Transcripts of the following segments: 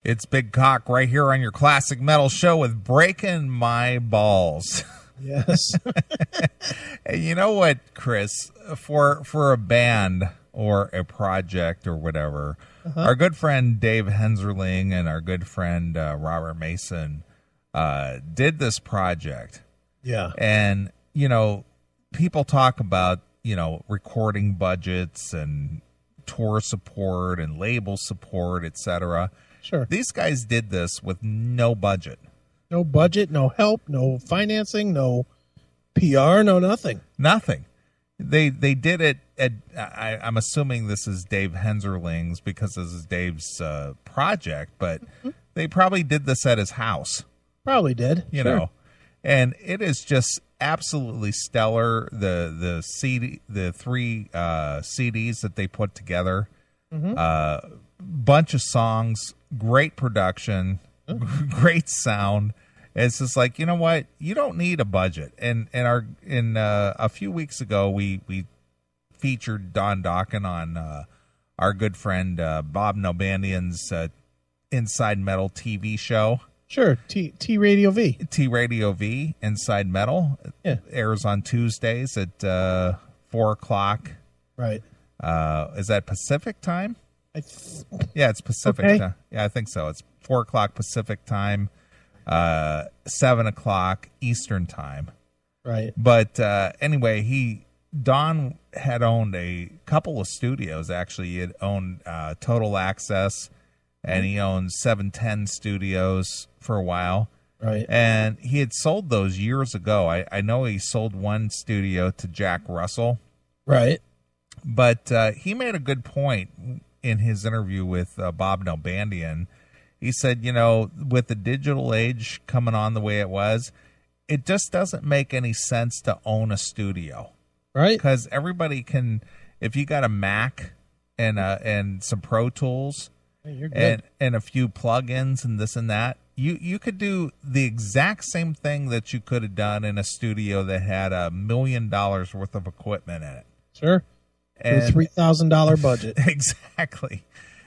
It's Big Cock right here on your Classic Metal Show with Breaking My Balls. Yes. Hey, you know what, Chris? For a band or a project or whatever, our good friend Dave Henzerling and our good friend Robert Mason did this project. Yeah. And, people talk about, recording budgets and tour support and label support, etc. Sure. These guys did this with no budget. No budget, no help, no financing, no PR, no nothing. Nothing. They did it at, I'm assuming this is Dave Henzerling's because this is Dave's project, but they probably did this at his house. Probably did. You know. And it is just absolutely stellar. The three CDs that they put together, bunch of songs, great production, great sound. It's just like, you know what? You don't need a budget. And a few weeks ago, we featured Don Dawkin on our good friend Bob Nalbandian's Inside Metal TV show. Sure, T Radio V. T Radio V, Inside Metal. Yeah. Airs on Tuesdays at 4 o'clock. Right. Is that Pacific time? Yeah, it's Pacific okay. time. Yeah, I think so. It's 4 o'clock Pacific time, 7 o'clock Eastern time. Right. But anyway, Don had owned a couple of studios, actually. He had owned Total Access, and he owned 710 Studios for a while. Right. And he had sold those years ago. I know he sold one studio to Jack Russell. Right. But he made a good point in his interview with Bob Nalbandian. He said, with the digital age coming on the way it was, it just doesn't make any sense to own a studio. Right. Because everybody can, if you got a Mac and some Pro Tools, you're good. And a few plugins and this and that, you could do the exact same thing that you could have done in a studio that had $1 million worth of equipment in it. Sure. And a $3,000 budget. Exactly.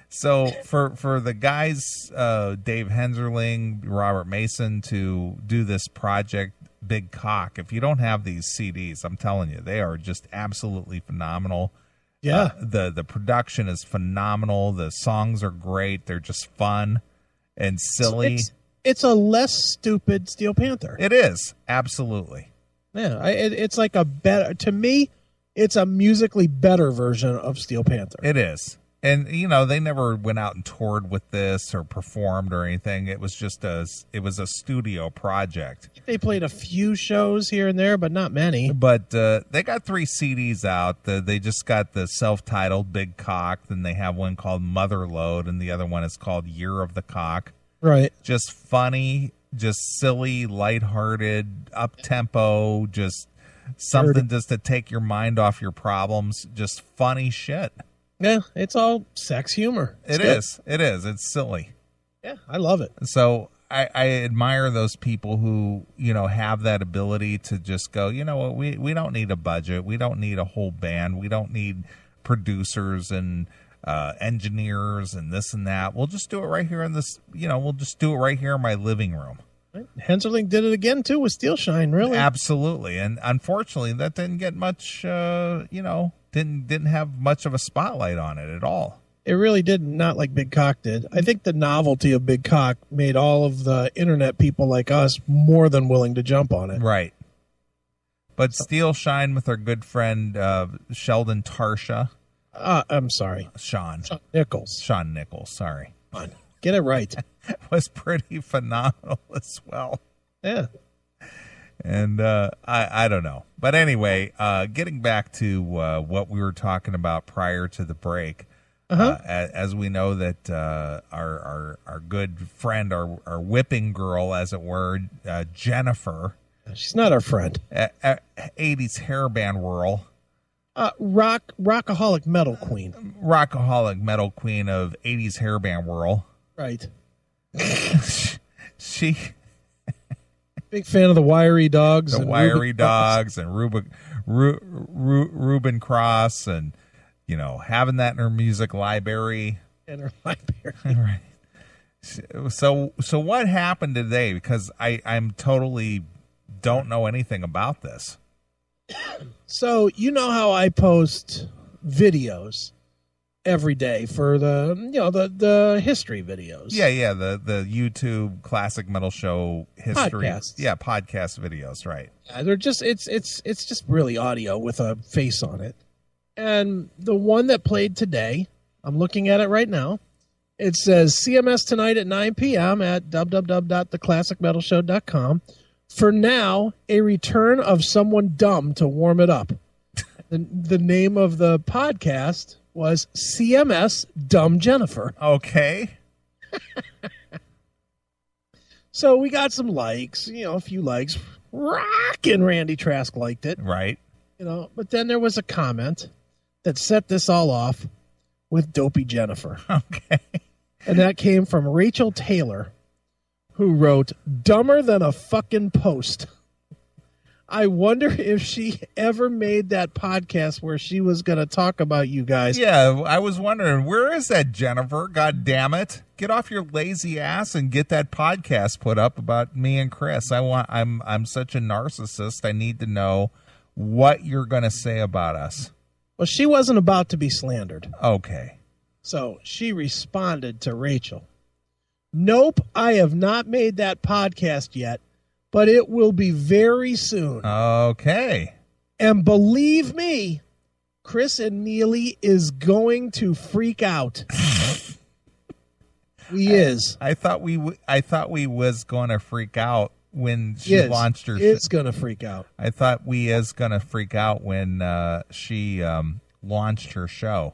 So for the guys, Dave Henzerling, Robert Mason, to do this project, Big Cock, if you don't have these CDs, I'm telling you, they are just absolutely phenomenal. Yeah. The production is phenomenal. The songs are great. They're just fun and silly. It's a less stupid Steel Panther. It is. Absolutely. Yeah. It's like a better, to me, it's a musically better version of Steel Panther. It is. And, they never went out and toured with this or performed or anything. It was just a studio project. They played a few shows here and there, but not many. But they got 3 CDs out. They just got the self-titled Big Cock. Then they have one called Motherload, and the other one is called Year of the Cock. Right. Just funny, just silly, lighthearted, up-tempo, just something just to take your mind off your problems. Just funny shit. Yeah, it's all sex humor. It is. It's silly. Yeah, I love it. So I admire those people who, have that ability to just go, what, we don't need a budget. We don't need a whole band. We don't need producers and engineers and this and that. We'll just do it right here in this, we'll just do it right here in my living room. Henzerling did it again, too, with Steel Shine, really. Absolutely. And unfortunately, that didn't get much, didn't have much of a spotlight on it at all. It really did, not like Big Cock did. I think the novelty of Big Cock made all of the internet people like us more than willing to jump on it. Right. But Steel Shine with our good friend Sheldon Tarsha. I'm sorry. Sean Nichols. Sean Nichols, sorry. Come on, get it right. Was pretty phenomenal as well. Yeah. And I don't know. But anyway, getting back to what we were talking about prior to the break, as we know that our good friend, our whipping girl, as it were, Jennifer. She's not our friend. 80s hairband whirl. Rockaholic metal queen. Rockaholic metal queen of 80s hairband whirl. Right. She... Big fan of the Wiry Dogs. The Wiry Dogs and Reuben Cross and, having that in her music library. In her library. Right. So what happened today? Because I'm totally don't know anything about this. So you know how I post videos every day for the history videos. Yeah, the YouTube Classic Metal Show history. Podcasts. Yeah, podcast videos, right. Yeah, they're just it's just really audio with a face on it. And the one that played today, I'm looking at it right now. It says CMS tonight at 9 p.m. at www.theclassicmetalshow.com. For now, a return of someone dumb to warm it up. The name of the podcast was CMS Dumb Jennifer. Okay. So we got some likes, a few likes. Rockin' Randy Trask liked it. Right. But then there was a comment that set this all off with Dopey Jennifer. Okay. And that came from Rachel Taylor, who wrote, "Dumber than a fucking post." I wonder if she ever made that podcast where she was going to talk about you guys. Yeah, I was wondering, where is that, Jennifer? God damn it. Get off your lazy ass and get that podcast put up about me and Chris. I'm such a narcissist. I need to know what you're going to say about us. Well, she wasn't about to be slandered. Okay. So she responded to Rachel. "Nope, I have not made that podcast yet, but it will be very soon. Okay. And believe me, Chris and Neely is going to freak out." I thought we was going to freak out when she launched her. It's going to freak out. I thought we is going to freak out when she launched her show.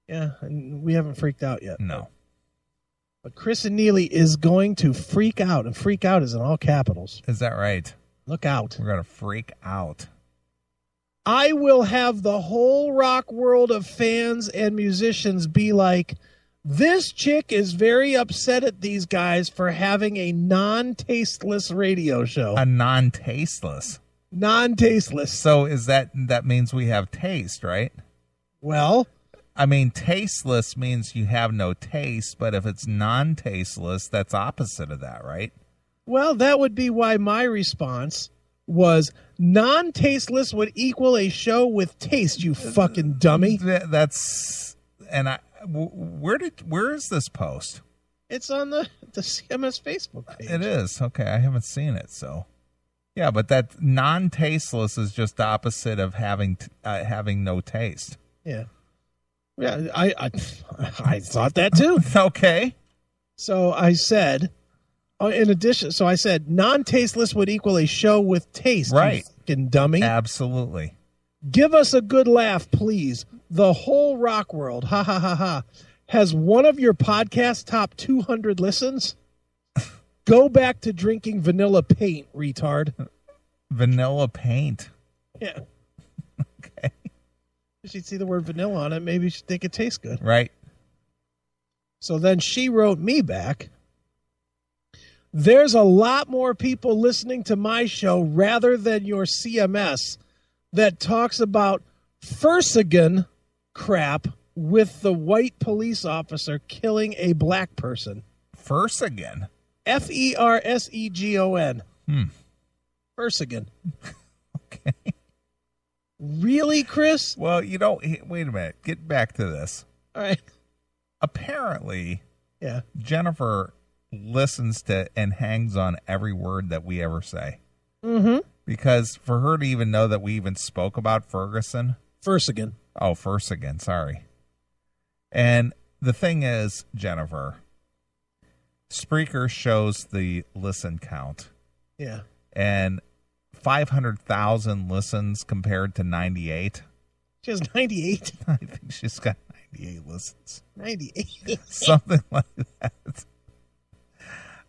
Yeah, and we haven't freaked out yet. No. But Chris and Neely is going to freak out, and freak out is in all capitals. Is that right? Look out. We're going to freak out. "I will have the whole rock world of fans and musicians be like, this chick is very upset at these guys for having a non-tasteless radio show." A non-tasteless? Non-tasteless. So is that means we have taste, right? Well, I mean, tasteless means you have no taste, but if it's non-tasteless, that's opposite of that, right? well, that would be why my response was non-tasteless would equal a show with taste, you fucking dummy. That's, and where is this post? It's on the CMS Facebook page. It is. Okay, I haven't seen it, so. Yeah, but that non-tasteless is just opposite of having no taste. Yeah. Yeah, I thought that too. Okay. So I said, in addition, I said non-tasteless would equal a show with taste, right? You fucking dummy. Absolutely. "Give us a good laugh, please. The whole rock world, ha ha ha ha. Has one of your podcasts top 200 listens? Go back to drinking vanilla paint, retard." Vanilla paint. Yeah. Okay. If she'd see the word vanilla on it, maybe she'd think it tastes good. Right. So then she wrote me back, "There's a lot more people listening to my show rather than your CMS that talks about Fersigan crap with the white police officer killing a black person." Fersigan? Fersegon. Fersigan. Okay. Really, Chris? Well, wait a minute. Get back to this. All right. Apparently, Yeah. Jennifer listens to and hangs on every word that we ever say. Mm-hmm. Because for her to even know that we even spoke about Ferguson. Fersigan. Oh, Fersigan, sorry. And the thing is, Jennifer, Spreaker shows the listen count. Yeah. And 500,000 listens compared to 98. She has 98. I think she's got 98 listens. 98. Something like that.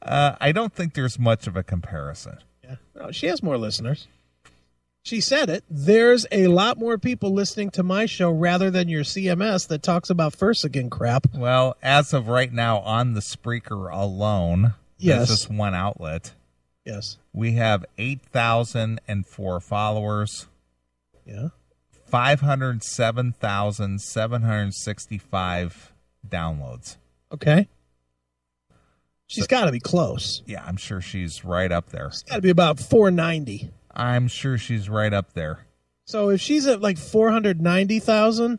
I don't think there's much of a comparison. Yeah. No, she has more listeners. She said it. There's a lot more people listening to my show rather than your CMS that talks about Fersigan crap. Well, as of right now, on the Spreaker alone, yes, there's just one outlet. Yes. We have 8,004 followers. Yeah. 507,765 downloads. Okay. She's got to be close. Yeah, I'm sure she's right up there. It's got to be about 490. I'm sure she's right up there. So if she's at like 490,000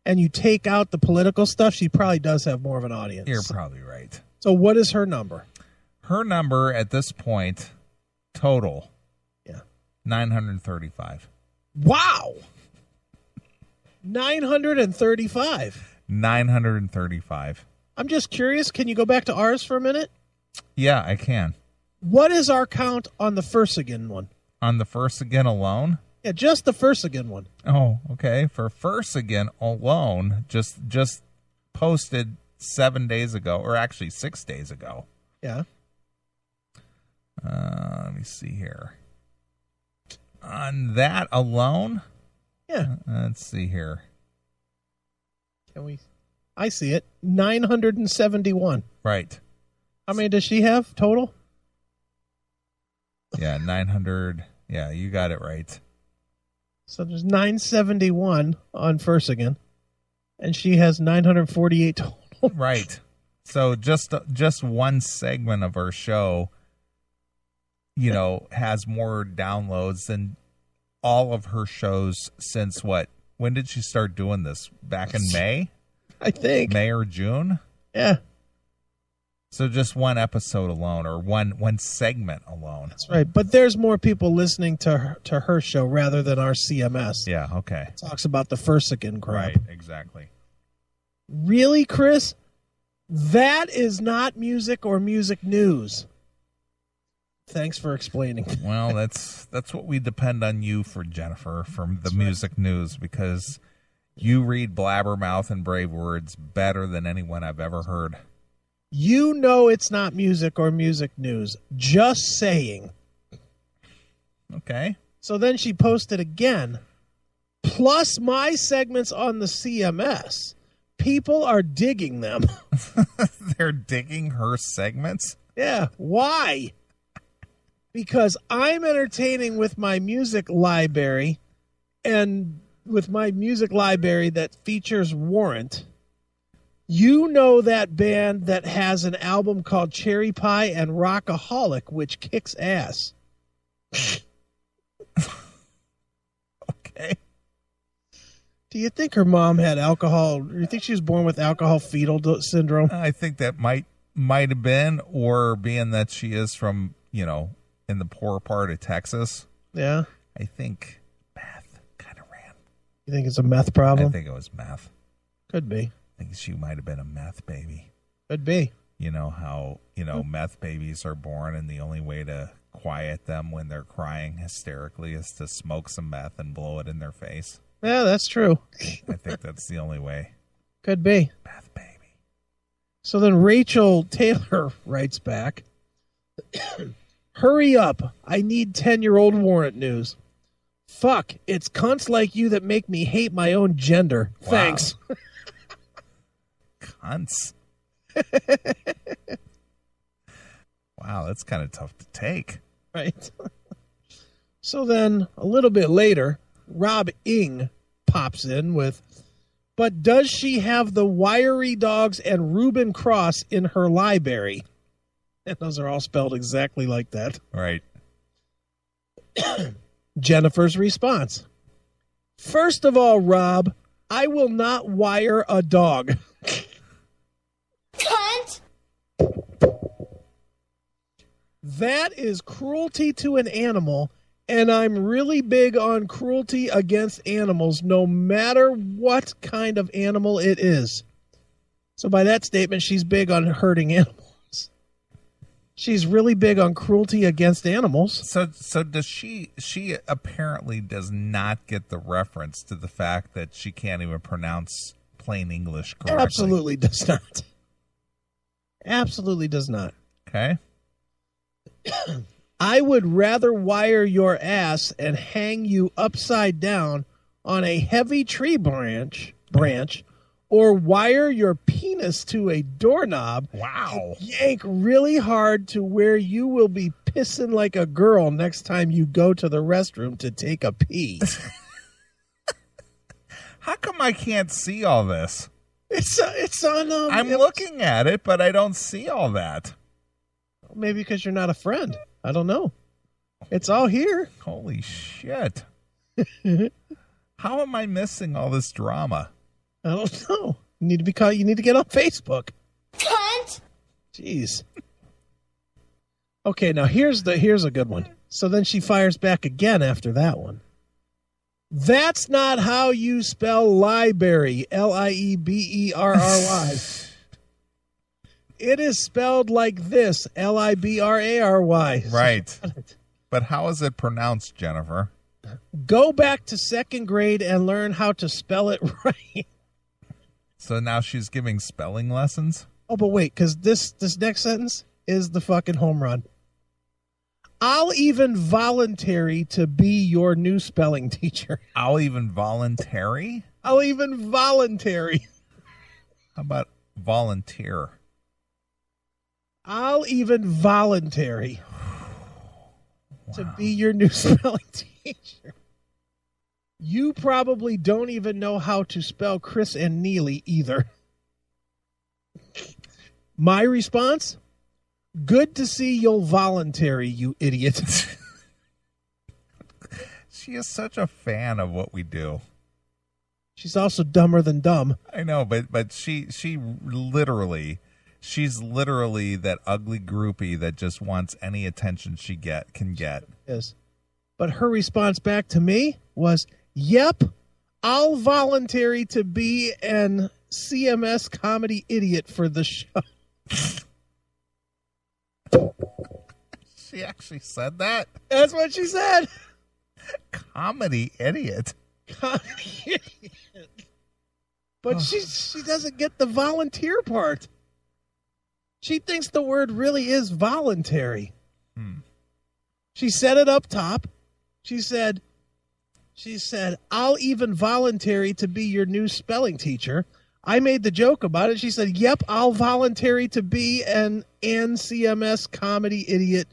and you take out the political stuff, she probably does have more of an audience. You're probably right. So what is her number? Her number at this point, total, 935. Wow. 935. 935. I'm just curious. Can you go back to ours for a minute? Yeah, I can. What is our count on the first again one? On the first again alone? Yeah, just the first again one. Oh, okay. For first again alone, just posted 7 days ago, or actually 6 days ago. Yeah. Let me see here. On that alone? Yeah. Let's see here. Can we? I see it. 971. Right. How many does she have total? Yeah, 900. Yeah, you got it right. So there's 971 on first again, and she has 948 total. Right. So just one segment of our show, has more downloads than all of her shows since what? When did she start doing this? Back in May? I think. May or June? Yeah. So just one episode alone, or one segment alone. That's right. But there's more people listening to her show rather than our CMS. Yeah, okay. It talks about the first again crap. Right, exactly. Really, Chris? That is not music or music news. Thanks for explaining. Well, that's what we depend on you for, Jennifer, from the music news, because you read Blabbermouth and Brave Words better than anyone I've ever heard. You know it's not music or music news. Just saying. Okay. So then she posted again. Plus my segments on the CMS. People are digging them. They're digging her segments? Yeah. Why? Because I'm entertaining with my music library, and with my music library that features Warrant. You know that band that has an album called Cherry Pie and Rockaholic, which kicks ass. Okay. Do you think her mom had alcohol? Do you think she was born with alcohol fetal syndrome? I think that might have been, or being that she is from, in the poor part of Texas. Yeah. I think meth kind of ran. You think it's a meth problem? I think it was meth. Could be. I think she might have been a meth baby. Could be. You know how, meth babies are born, and the only way to quiet them when they're crying hysterically is to smoke some meth and blow it in their face. Yeah, that's true. I think that's the only way. Could be. Meth baby. So then Rachel Taylor writes back, hurry up. I need 10-year-old Warrant news. Fuck, it's cunts like you that make me hate my own gender. Wow. Thanks. Cunts. Wow, that's kind of tough to take. Right. So then a little bit later, Rob Ing pops in with, but does she have the Wiry Dogs and Reuben Cross in her library? And those are all spelled exactly like that. Right. Jennifer's response. First of all, Rob, I will not wire a dog. Cunt! That is cruelty to an animal, and I'm really big on cruelty against animals, no matter what kind of animal it is. So by that statement, she's big on hurting animals. She's really big on cruelty against animals. So does she apparently does not get the reference to the fact that she can't even pronounce plain English correctly. Absolutely does not. Absolutely does not. Okay. I would rather wire your ass and hang you upside down on a heavy tree branch, or wire your penis to a doorknob. Wow. And yank really hard to where you will be pissing like a girl next time you go to the restroom to take a pee. How come I can't see all this? It's on. I'm looking at it, but I don't see all that. Maybe because you're not a friend. I don't know. It's all here. Holy shit. How am I missing all this drama? I don't know. You need to be caught. You need to get on Facebook. Cunt! Jeez. Okay, now here's a good one. So then she fires back again after that one. That's not how you spell library. Lieberry. It is spelled like this. Library. Right. But how is it pronounced, Jennifer? Go back to second grade and learn how to spell it right. So now she's giving spelling lessons? Oh, but wait, because this next sentence is the fucking home run. I'll even voluntary to be your new spelling teacher. I'll even voluntary? I'll even voluntary. How about volunteer? I'll even voluntary to be your new spelling teacher. You probably don't even know how to spell Chris and Neely either. My response? Good to see you'll voluntary, you idiot. She is such a fan of what we do. She's also dumber than dumb. I know, but she's literally that ugly groupie that just wants any attention she can get. Yes. But her response back to me was, yep, I'll voluntary to be an CMS comedy idiot for the show. She actually said that? That's what she said. Comedy idiot. Comedy idiot. But she doesn't get the volunteer part. She thinks the word really is voluntary. She said it up top. She said, I'll even voluntary to be your new spelling teacher. I made the joke about it. She said, yep, I'll voluntary to be an CMS comedy idiot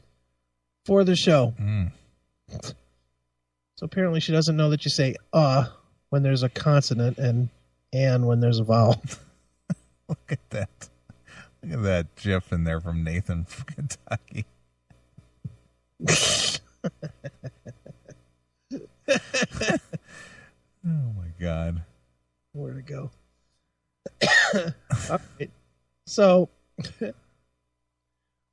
for the show. So apparently she doesn't know that you say when there's a consonant and when there's a vowel. Look at that. Look at that GIF in there from Nathan from Kentucky. Oh my God. Where to go? All right. So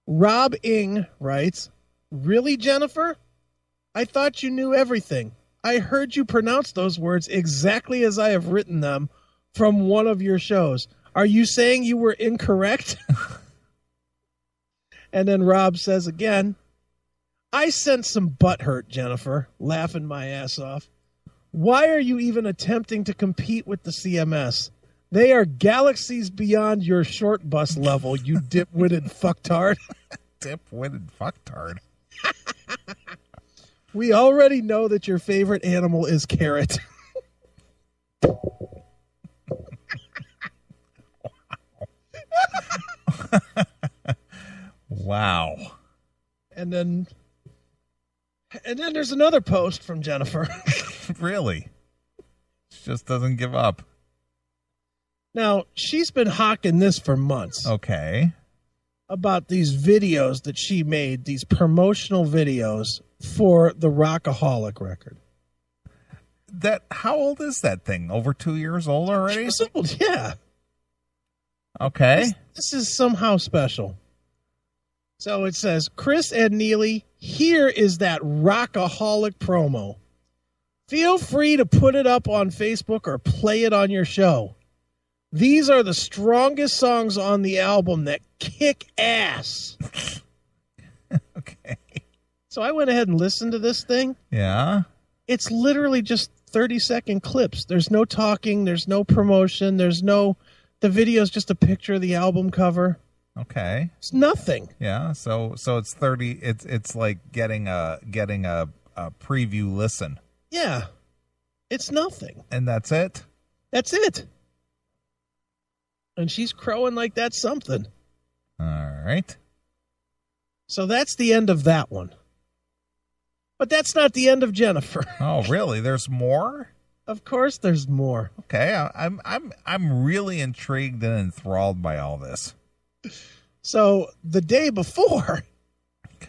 Rob Ing writes, really, Jennifer? I thought you knew everything. I heard you pronounce those words exactly as I have written them from one of your shows. Are you saying you were incorrect? And then Rob says again, I sense some butthurt, Jennifer, laughing my ass off. Why are you even attempting to compete with the CMS? They are galaxies beyond your short bus level, you dip-witted fucktard. Dip-witted fucktard. We already know that your favorite animal is carrot. Wow. And then there's another post from Jennifer. Really? She just doesn't give up. Now, she's been hawking this for months. Okay. About these videos that she made, these promotional videos for the Rockaholic record. How old is that thing? Over 2 years old already? She's old, yeah. Okay. This is somehow special. So it says, Chris and Neely, here is that Rockaholic promo. Feel free to put it up on Facebook or play it on your show. These are the strongest songs on the album that kick ass. Okay. So I went ahead and listened to this thing. Yeah. It's literally just 30-second clips. There's no talking. There's no promotion. The video's just a picture of the album cover. Okay. It's nothing. Yeah. So it's 30. It's like getting a preview listen. Yeah. It's nothing. And that's it? That's it. And she's crowing like that's something. All right. So that's the end of that one. But that's not the end of Jennifer. Oh, really? There's more? Of course there's more. Okay. I'm really intrigued and enthralled by all this. So the day before,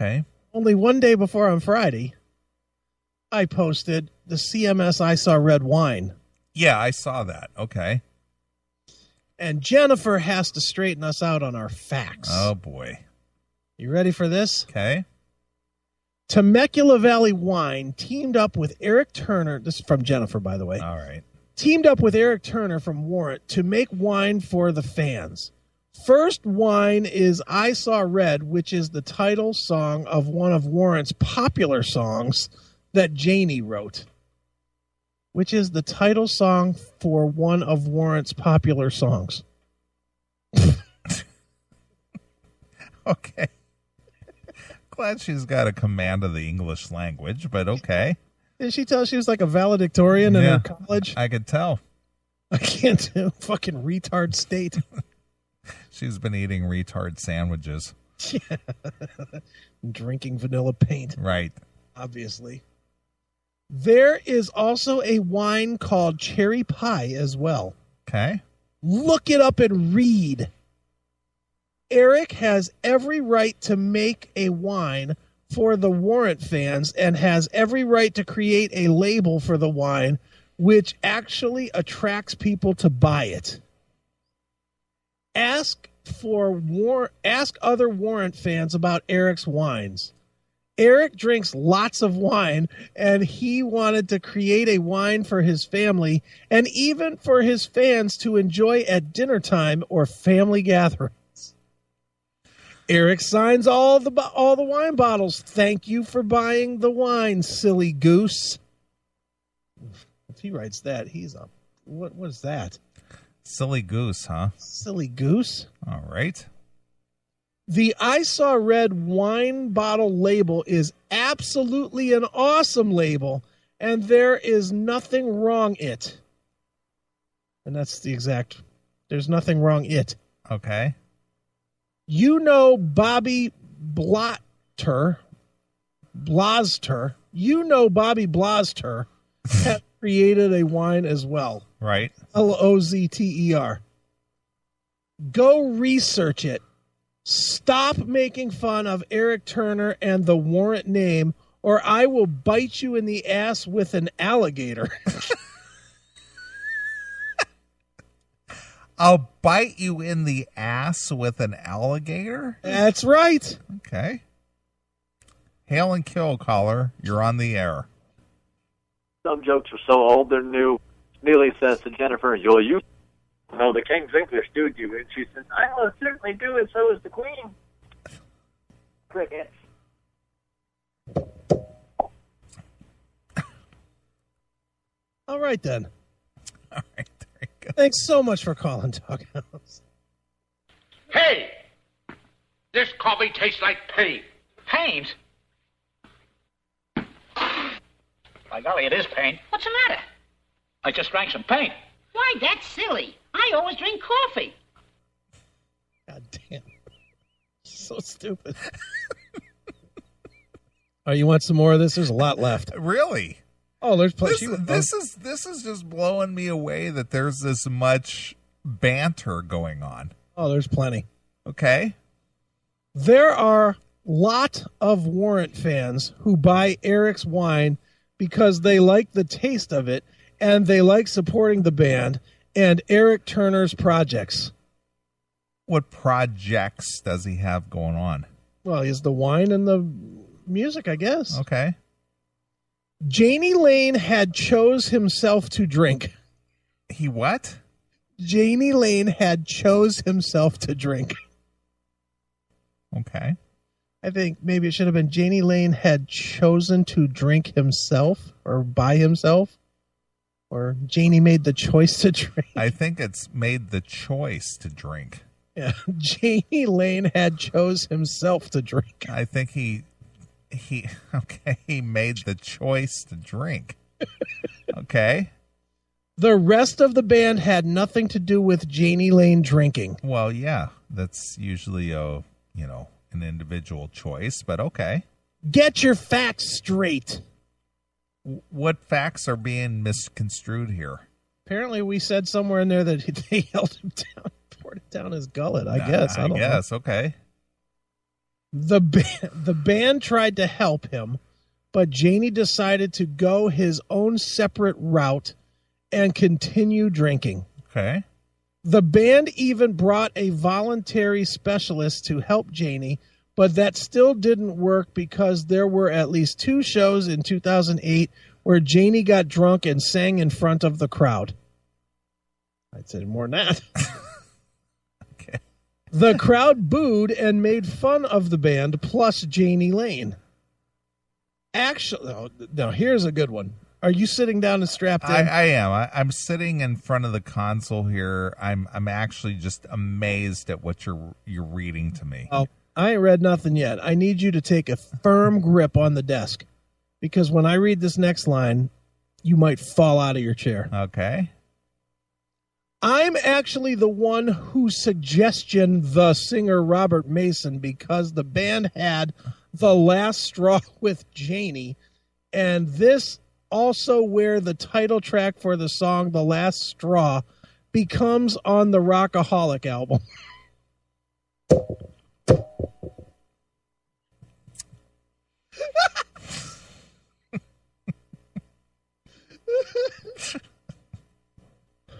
Okay. Only one day before on Friday, I posted the CMS I Saw Red wine. Yeah, I saw that. Okay. And Jennifer has to straighten us out on our facts. Oh, boy. You ready for this? Okay. Temecula Valley Wine teamed up with Eric Turner. This is from Jennifer, by the way. All right. Teamed up with Eric Turner from Warrant to make wine for the fans. First wine is I Saw Red, which is the title song of one of Warrant's popular songs that Janie wrote. Which is the title song for one of Warrant's popular songs. Okay. Glad she's got a command of the English language, but okay. Did she tell she was like a valedictorian in her college? I could tell. I can't do fucking retard state. She's been eating retard sandwiches. Yeah. Drinking vanilla paint. Right. Obviously. There is also a wine called Cherry Pie as well. Okay. Look it up and read. Eric has every right to make a wine for the Warrant fans and has every right to create a label for the wine which actually attracts people to buy it. Ask other Warrant fans about Eric's wines. Eric drinks lots of wine, and he wanted to create a wine for his family and even for his fans to enjoy at dinner time or family gatherings. Eric signs all the wine bottles. Thank you for buying the wine, silly goose. If he writes that, he's a what is that? Silly goose, huh? Silly goose. All right. The I Saw Red wine bottle label is absolutely an awesome label, and there is nothing wrong it. And that's the exact. There's nothing wrong it. Okay. You know Bobby Blaster. You know Bobby Blaster has created a wine as well. Right. Lozter. Go research it. Stop making fun of Eric Turner and the Warrant name, or I will bite you in the ass with an alligator. I'll bite you in the ass with an alligator? That's right. Okay. Hail and kill, caller. You're on the air. Some jokes are so old they're new. Neely says to Jennifer, "You'll use." No, the King's English do you? And she says, "I will certainly do it. So is the Queen." Crickets. All right, then. All right, there you go. Thanks so much for calling, Doghouse. Hey! This coffee tastes like pain. Pain? By golly, it is pain. What's the matter? I just drank some pain. Why, that's silly. I always drink coffee. God damn. So stupid. Oh, you want some more of this? There's a lot left. Really? Oh, there's plenty. This is just blowing me away that there's this much banter going on. Oh, there's plenty. Okay. There are a lot of Warrant fans who buy Eric's wine because they like the taste of it and they like supporting the band and Eric Turner's projects. What projects does he have going on? Well, he's the wine and the music, I guess. Okay. Janie Lane had chose himself to drink. He what? Janie Lane had chose himself to drink. Okay. I think maybe it should have been Janie Lane had chosen to drink himself or by himself. Or Janie made the choice to drink. I think it's made the choice to drink. Yeah. Janie Lane had chose himself to drink. I think he made the choice to drink. Okay. The rest of the band had nothing to do with Janie Lane drinking. Well, yeah, that's usually an individual choice, but okay. Get your facts straight. What facts are being misconstrued here? Apparently, we said somewhere in there that they held him down, poured it down his gullet. I guess. I guess. Okay. The band tried to help him, but Janie decided to go his own separate route and continue drinking. Okay. The band even brought a voluntary specialist to help Janie, but that still didn't work because there were at least 2 shows in 2008 where Janie got drunk and sang in front of the crowd. I'd say more than that. Okay. The crowd booed and made fun of the band plus Janie Lane. Actually, no, here's a good one. Are you sitting down and strapped in? I am. I'm sitting in front of the console here. I'm actually just amazed at what you're reading to me. Oh, I ain't read nothing yet. I need you to take a firm grip on the desk, because when I read this next line, you might fall out of your chair. Okay. I'm actually the one who suggestion the singer Robert Mason, because the band had the last straw with Janie, and this also where the title track for the song The Last Straw becomes on the Rockaholic album.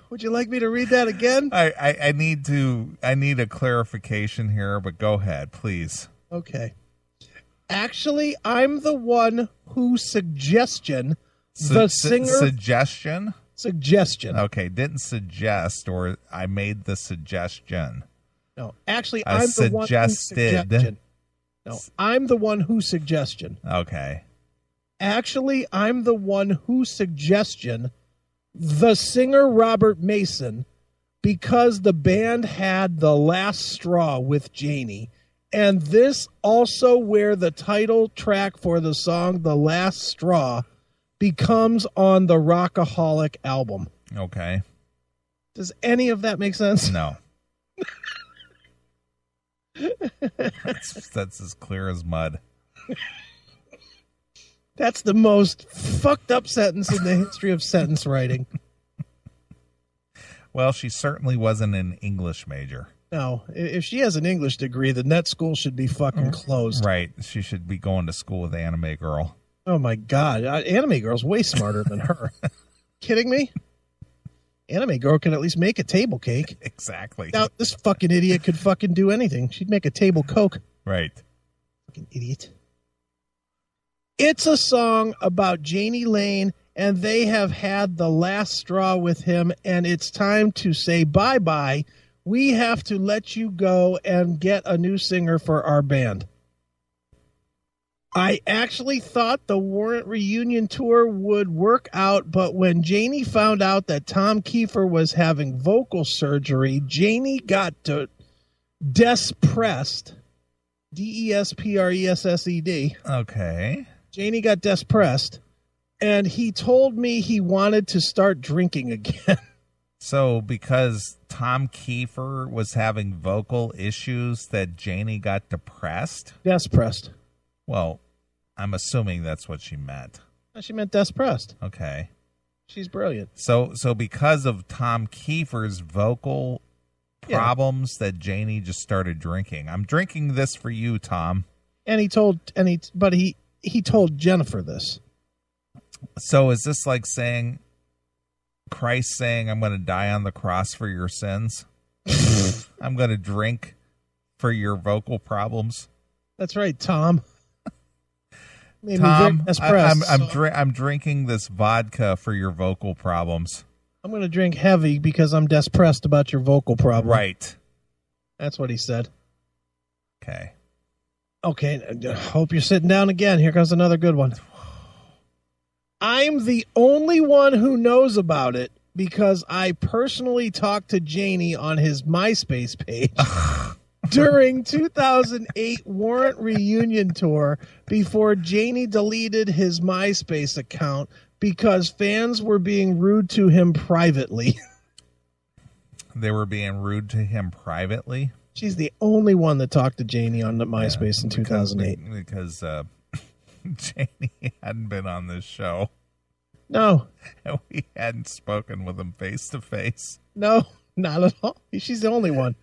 Would you like me to read that again? I need a clarification here, but go ahead, please. Okay. Actually, I'm the one who suggestion the singer suggestion. Okay, didn't suggest, or I made the suggestion. No, actually, I I'm the one who suggested. suggestion. No, I'm the one who suggestion. Okay. Actually, I'm the one who suggestion the singer Robert Mason, because the band had the last straw with Janie, and this also where the title track for the song The Last Straw becomes on the Rockaholic album. Okay. Does any of that make sense? No. That's as clear as mud. That's the most fucked up sentence in the history of sentence writing. Well, she certainly wasn't an English major. No, if she has an English degree, then that school should be fucking closed. Right. She should be going to school with Anime Girl. Oh, my God. Anime Girl's way smarter than her. Kidding me? Anime Girl can at least make a table cake. Exactly. Now, this fucking idiot could fucking do anything. She'd make a table Coke. Right. Fucking idiot. It's a song about Janie Lane, and they have had the last straw with him, and it's time to say bye-bye. We have to let you go and get a new singer for our band. I actually thought the Warrant reunion tour would work out, but when Janie found out that Tom Kiefer was having vocal surgery, Janie got despressed. Despressed. Okay. Janie got despressed, and he told me he wanted to start drinking again. So because Tom Kiefer was having vocal issues that Janie got depressed? Despressed. Well, I'm assuming that's what she meant. She meant despressed. Okay. She's brilliant. So because of Tom Kiefer's vocal problems that Janie just started drinking. I'm drinking this for you, Tom. And he told Jennifer this. So is this like saying Christ saying I'm going to die on the cross for your sins? I'm going to drink for your vocal problems? That's right, Tom. Tom, I'm drinking this vodka for your vocal problems. I'm going to drink heavy because I'm despressed about your vocal problem. Right. That's what he said. Okay. Okay, hope you're sitting down again. Here comes another good one. I'm the only one who knows about it because I personally talked to Janie on his MySpace page during 2008 Warrant reunion tour before Janie deleted his MySpace account because fans were being rude to him privately. They were being rude to him privately? She's the only one that talked to Janie on the MySpace in 2008. Because Janie hadn't been on this show. No. And we hadn't spoken with him face to face. No, not at all. She's the only one.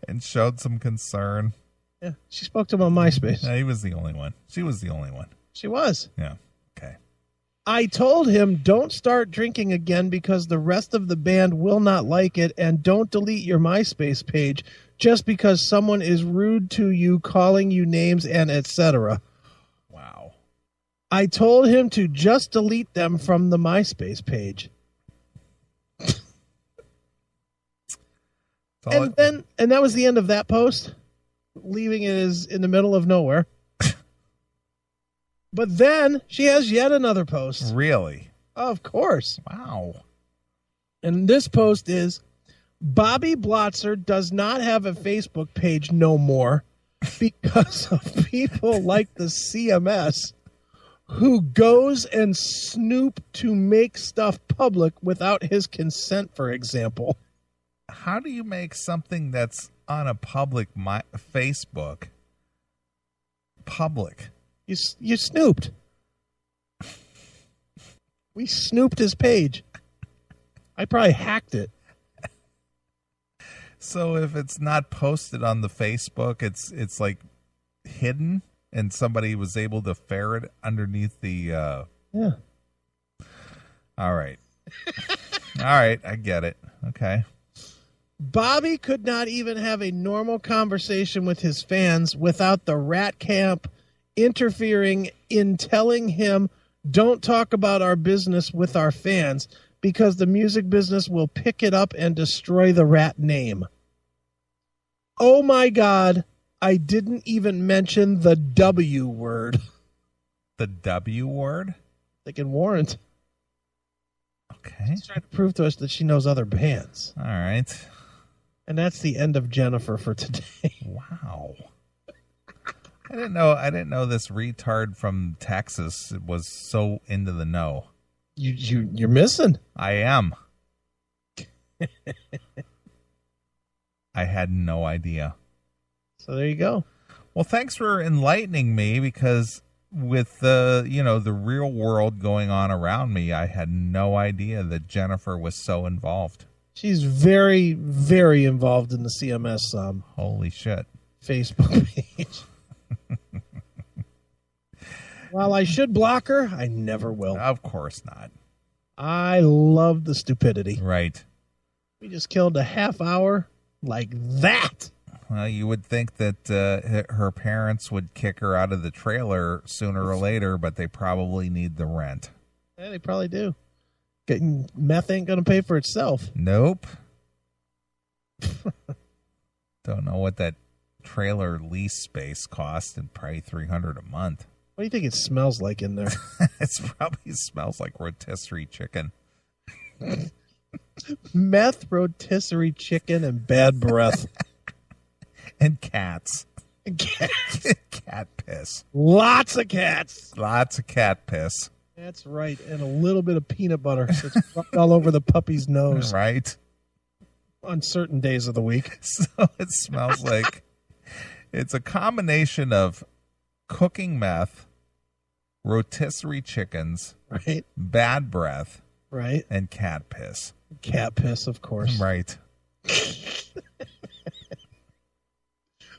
And showed some concern. Yeah, she spoke to him on MySpace. No, he was the only one. She was the only one. She was. Yeah. Okay. I told him, don't start drinking again because the rest of the band will not like it, and don't delete your MySpace page just because someone is rude to you, calling you names, and etc. Wow. I told him to just delete them from the MySpace page. And that was the end of that post, leaving it as in the middle of nowhere. But then she has yet another post. Really? Of course. Wow. And this post is, Bobby Blotzer does not have a Facebook page no more because of people like the CMS who goes and snoop to make stuff public without his consent, for example. How do you make something that's on a public Facebook public? You snooped. We snooped his page. I probably hacked it. So if it's not posted on the Facebook, it's like hidden, and somebody was able to ferret underneath the. Yeah. All right. All right, I get it. Okay. Bobby could not even have a normal conversation with his fans without the rat camp interfering in telling him, don't talk about our business with our fans because the music business will pick it up and destroy the rat name. Oh my God, I didn't even mention the W word. The W word? They can warrant. Okay. She's trying to prove to us that she knows other bands. All right. And that's the end of Jennifer for today. Wow. I didn't know this retard from Texas was so into the know. You're missing. I am. I had no idea. So there you go. Well, thanks for enlightening me, because with the real world going on around me, I had no idea that Jennifer was so involved. She's very, very involved in the CMS Holy shit. Facebook page. While I should block her, I never will. Of course not. I love the stupidity. Right. We just killed a half hour like that. Well, you would think that her parents would kick her out of the trailer sooner or later, but they probably need the rent. Yeah, they probably do. Getting meth ain't going to pay for itself. Nope. Don't know what that trailer lease space costs, and probably $300 a month. What do you think it smells like in there? It probably smells like rotisserie chicken. Meth, rotisserie chicken, and bad breath. And cats. Cats. Cat piss. Lots of cats. Lots of cat piss. That's right. And a little bit of peanut butter that's rubbed all over the puppy's nose. Right. On certain days of the week. So it smells like it's a combination of cooking meth, rotisserie chickens, right, bad breath, right, and cat piss. Cat piss, of course. Right.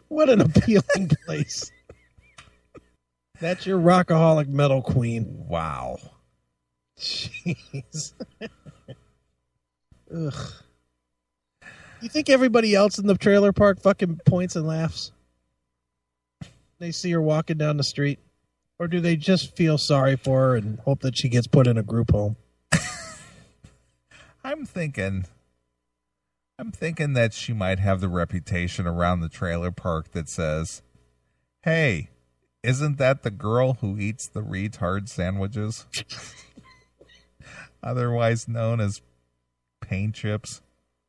What an appealing place. That's your rockaholic metal queen. Wow. Jeez. Ugh. You think everybody else in the trailer park fucking points and laughs? They see her walking down the street? Or do they just feel sorry for her and hope that she gets put in a group home? I'm thinking that she might have the reputation around the trailer park that says, hey, isn't that the girl who eats the retard sandwiches? Otherwise known as paint chips.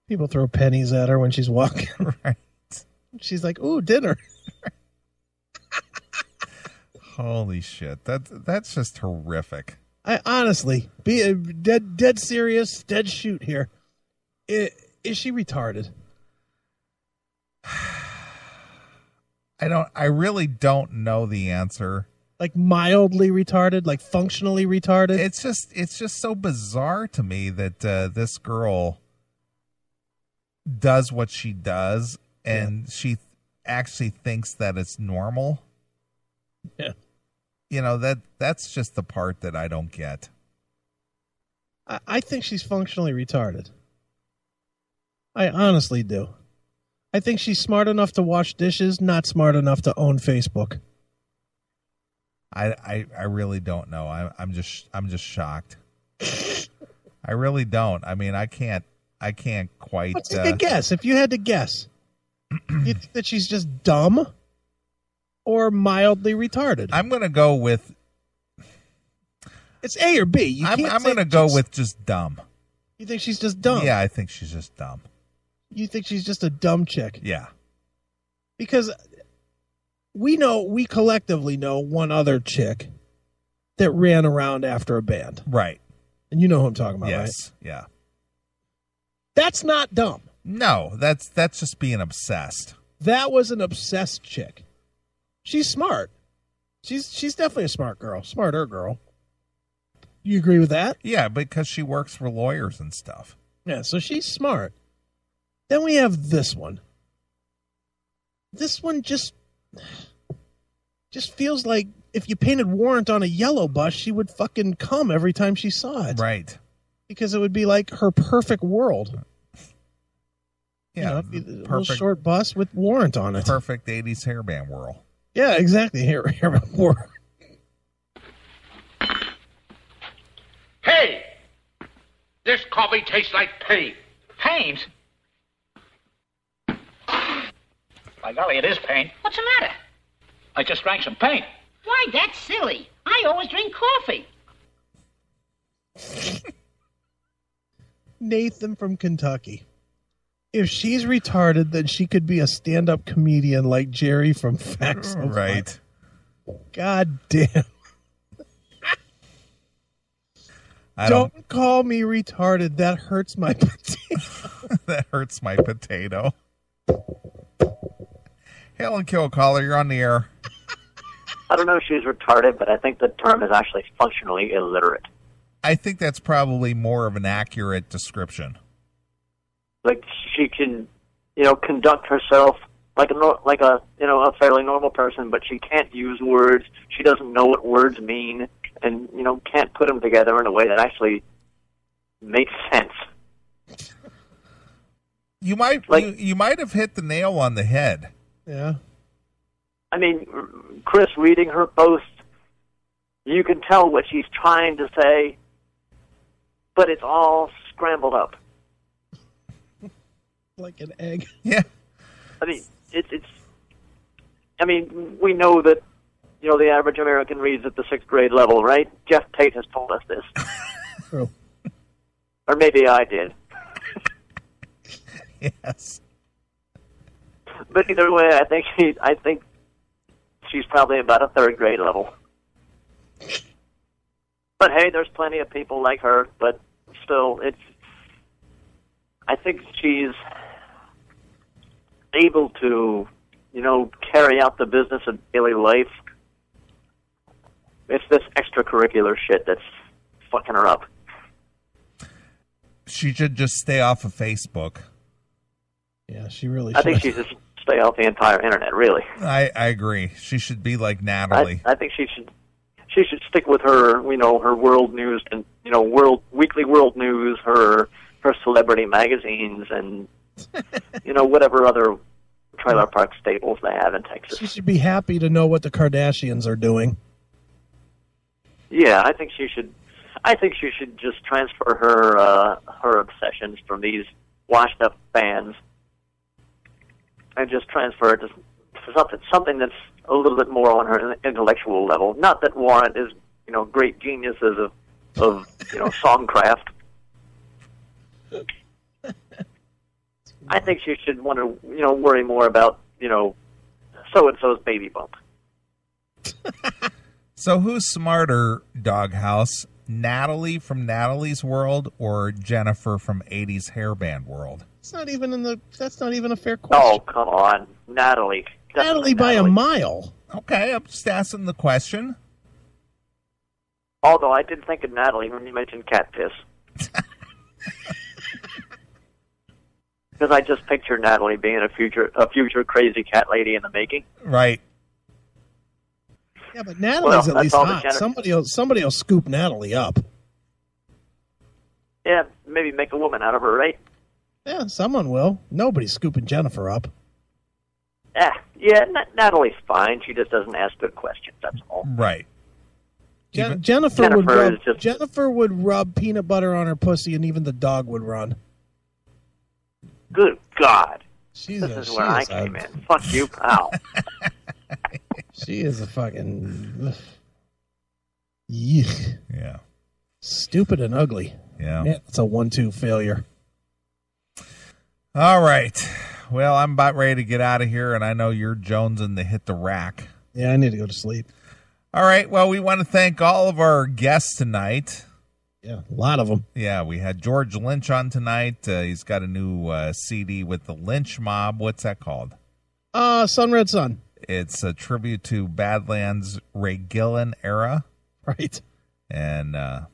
People throw pennies at her when she's walking. Right. She's like, ooh, dinner. Holy shit. That's just horrific. I honestly, be dead serious, dead shoot here. Is she retarded? I really don't know the answer. Like mildly retarded, like functionally retarded? It's just so bizarre to me that this girl does what she does, and she actually thinks that it's normal. Yeah. You know, that's just the part that I don't get. I think she's functionally retarded. I honestly do. I think she's smart enough to wash dishes, not smart enough to own Facebook. I really don't know. I'm just shocked. I really don't. I mean, I can't quite. Let's take a guess. If you had to guess, you think that she's just dumb or mildly retarded? I'm going to go with. It's A or B. I'm going to go with just dumb. You think she's just dumb? Yeah, I think she's just dumb. You think she's just a dumb chick? Yeah. Because we collectively know one other chick that ran around after a band. Right. And you know who I'm talking about, right? Yes. Yeah. That's not dumb. No, that's just being obsessed. That was an obsessed chick. She's smart. She's definitely a smart girl. Smarter girl. You agree with that? Yeah, because she works for lawyers and stuff. Yeah, so she's smart. Then we have this one. This one just feels like if you painted Warrant on a yellow bus, she would fucking come every time she saw it. Right. Because it would be like her perfect world. Yeah, you know, a little short bus with Warrant on it. Perfect 80s hairband whirl. Yeah, exactly. Hairband whirl. Hey! This coffee tastes like pain. Pains? By golly, it is pain. What's the matter? I just drank some paint. Why, that's silly. I always drink coffee. Nathan from Kentucky. If she's retarded, then she could be a stand-up comedian like Jerry from Facts of Right. Life. God damn. Don't call me retarded. That hurts my potato. That hurts my potato. Hail and kill caller, you're on the air. I don't know if she's retarded, but I think the term is actually functionally illiterate. I think that's probably more of an accurate description. Like she can, conduct herself like a fairly normal person, but she can't use words. She doesn't know what words mean, and can't put them together in a way that actually makes sense. You might you might have hit the nail on the head. Yeah. I mean, Chris reading her post, you can tell what she's trying to say, but it's all scrambled up. Like an egg. Yeah. I mean, we know that, the average American reads at the 6th grade level, right? Jeff Tate has told us this. True. Or maybe I did. Yes. But either way, I think she's probably about a 3rd grade level. But hey, there's plenty of people like her, but still, I think she's able to, carry out the business of daily life. It's this extracurricular shit that's fucking her up. She should just stay off of Facebook. Yeah, she really should. I think she should stay off the entire internet, really. I agree. She should be like Natalie. I think she should stick with her, her world news and, weekly world news, her celebrity magazines, and, whatever other trailer park staples they have in Texas. She should be happy to know what the Kardashians are doing. Yeah, I think she should just transfer her obsessions from these washed up fans and just transfer it to something that's a little bit more on her intellectual level. Not that Warrant is, great geniuses of songcraft. I think she should want to, worry more about, so-and-so's baby bump. So who's smarter, Doghouse? Natalie from Natalie's World or Jennifer from 80s Hairband World? That's not even a fair question. Oh, come on. Natalie. Natalie by a mile. Okay, I'm just asking the question. Although I did think of Natalie when you mentioned cat piss. Because I just picture Natalie being a future crazy cat lady in the making. Right. Yeah, but Natalie's at that's least all the hot. Somebody will scoop Natalie up. Yeah, maybe make a woman out of her, right? Yeah, someone will. Nobody's scooping Jennifer up. Yeah, Natalie's fine. She just doesn't ask good questions, that's all. Right. Jennifer would rub peanut butter on her pussy, and even the dog would run. Good God. This is where I came in. Fuck you, pal. She is a fucking... Yeek. Yeah. Stupid and ugly. Yeah. It's a 1-2 failure. All right. Well, I'm about ready to get out of here, and I know you're jonesing to hit the rack. Yeah, I need to go to sleep. All right. Well, we want to thank all of our guests tonight. Yeah, a lot of them. Yeah, we had George Lynch on tonight. He's got a new CD with the Lynch Mob. What's that called? Sun Red Sun. It's a tribute to Badlands Ray Gillen era. Right. And I'm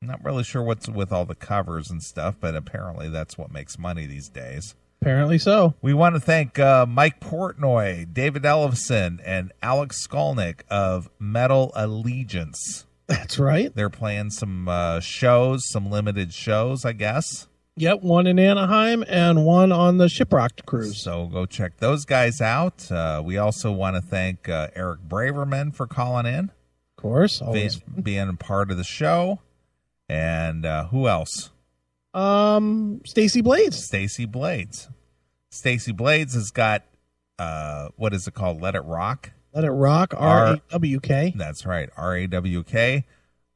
not really sure what's with all the covers and stuff, but apparently that's what makes money these days. Apparently so. We want to thank Mike Portnoy, David Ellefson, and Alex Skolnick of Metal Allegiance. That's right. They're playing some shows, some limited shows, I guess. Yep, one in Anaheim and one on the Shiprock cruise. So go check those guys out. We also want to thank Eric Braverman for calling in. Of course. Always being a part of the show. And who else? Stacy Blades. Stacy Blades. Stacy Blades has got, what is it called? Let It Rock? Let It Rock, R-A-W-K. That's right, R-A-W-K.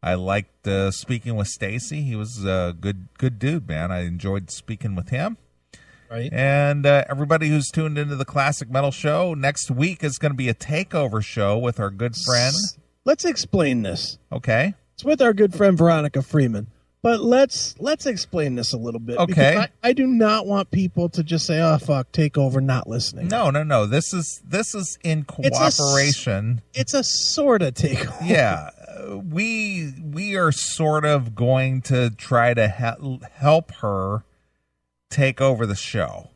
I liked speaking with Stacy. He was a good dude, man. I enjoyed speaking with him. Right. And everybody who's tuned into the Classic Metal Show, next week is going to be a takeover show with our good friend. Let's explain this. Okay. It's with our good friend Veronica Freeman. But let's explain this a little bit. Okay. Because I do not want people to just say, "Oh fuck, take over," not listening. No. This is in cooperation. It's a sort of takeover. Yeah. We are sort of going to try to help her take over the show.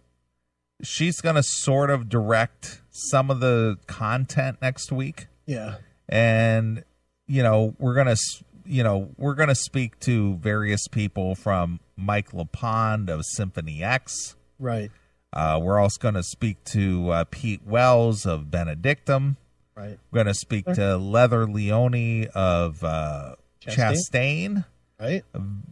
She's going to sort of direct some of the content next week. Yeah. And we're going to speak to various people from Mike LaPond of Symphony X. Right. We're also going to speak to Pete Wells of Benedictum. Right. We're going to speak to Leather Leone of Chastain. Right.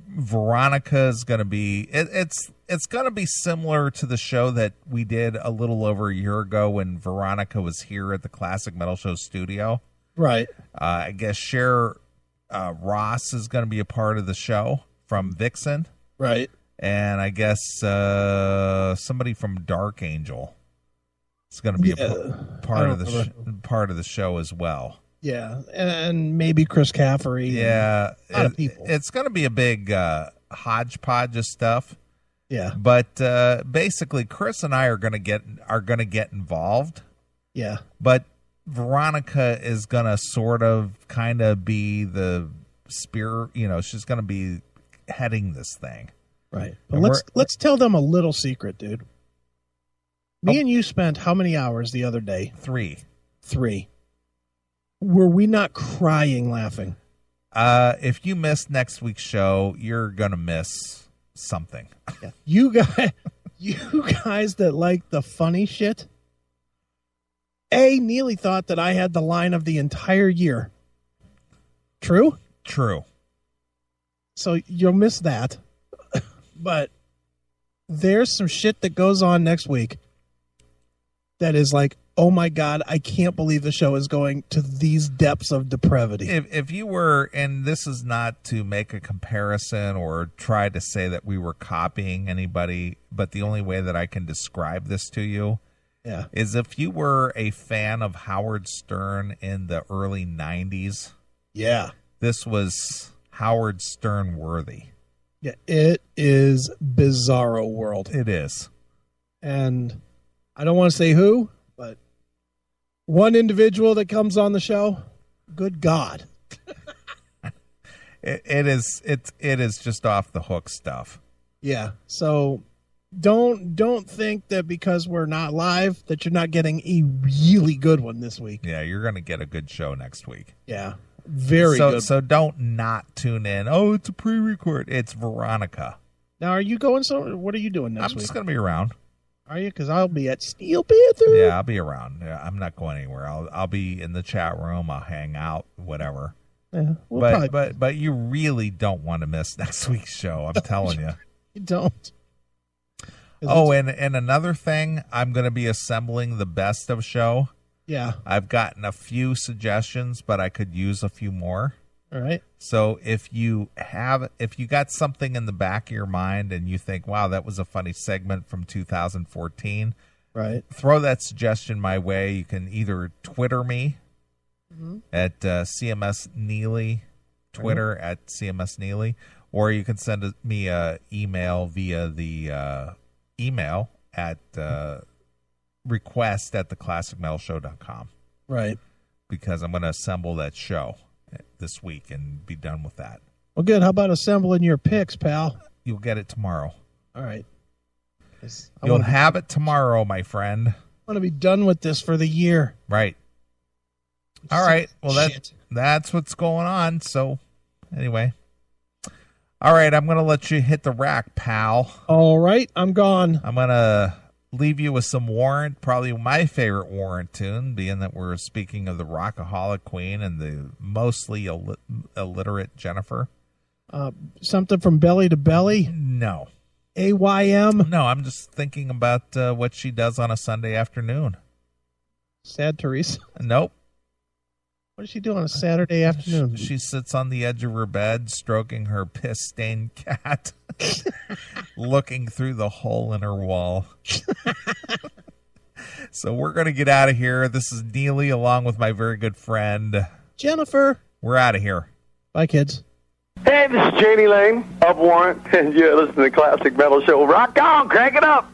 Veronica is going to be it's going to be similar to the show that we did a little over a year ago when Veronica was here at the Classic Metal Show studio. Right. I guess Cher Ross is going to be a part of the show from Vixen. Right. And I guess somebody from Dark Angel is going to be a part of the show as well. Yeah, and maybe Chris Caffery. Yeah, a lot of people. It's going to be a big hodgepodge of stuff. Yeah, but basically, Chris and I are going to get involved. Yeah, but Veronica is going to sort of kind of be the spear. She's going to be heading this thing. Right. But let's tell them a little secret, dude. Me and you spent how many hours the other day? 3. Were we not crying laughing? If you miss next week's show, you're going to miss something. Yeah. You guys that like the funny shit. Neely thought that I had the line of the entire year. True? True. So you'll miss that. But there's some shit that goes on next week that is like, oh my God, I can't believe the show is going to these depths of depravity. If you were, and this is not to make a comparison or try to say that we were copying anybody, but the only way that I can describe this to you is if you were a fan of Howard Stern in the early 90s. Yeah. This was Howard Stern worthy. Yeah, it is bizarro world. It is. And I don't want to say who, but one individual that comes on the show, good God. It is just off the hook stuff. Yeah. So don't think that because we're not live that you're not getting a really good one this week. Yeah, you're going to get a good show next week. Yeah, very good. So don't not tune in. Oh, it's a pre-record. It's Veronica. Now, are you going somewhere? What are you doing next week? I'm just going to be around. Are you? Because I'll be at Steel Panther. Yeah, I'll be around. Yeah, I'm not going anywhere. I'll be in the chat room. I'll hang out, whatever. Yeah, we'll but you really don't want to miss next week's show. I'm telling you. You don't. Oh, and another thing, I'm going to be assembling the best of show. Yeah. I've gotten a few suggestions, but I could use a few more. All right. So if you got something in the back of your mind and you think, wow, that was a funny segment from 2014, right, throw that suggestion my way. You can either Twitter me at CMS Neely, Twitter at CMS Neely, or you can send me an email via the email at request at theclassicmetalshow.com. Right. Because I'm going to assemble that show this week and be done with that. Well, good. How about assembling your picks, pal? You'll get it tomorrow. All right. You'll have it tomorrow, my friend. I want to be done with this for the year. Right. All right. Well, that's what's going on. So, anyway. All right. I'm going to let you hit the rack, pal. All right. I'm gone. I'm going to leave you with some Warrant, probably my favorite Warrant tune, being that we're speaking of the Rockaholic Queen and the mostly illiterate Jennifer. Something from Belly to Belly? No. AYM? No, I'm just thinking about what she does on a Sunday afternoon. Sad Teresa? Nope. What does she do on a Saturday afternoon? She sits on the edge of her bed, stroking her piss-stained cat, looking through the hole in her wall. So we're going to get out of here. This is Neely along with my very good friend Jennifer. We're out of here. Bye, kids. Hey, this is Janie Lane of Warrant, and you're listening to the Classic Metal Show. Rock on, crank it up.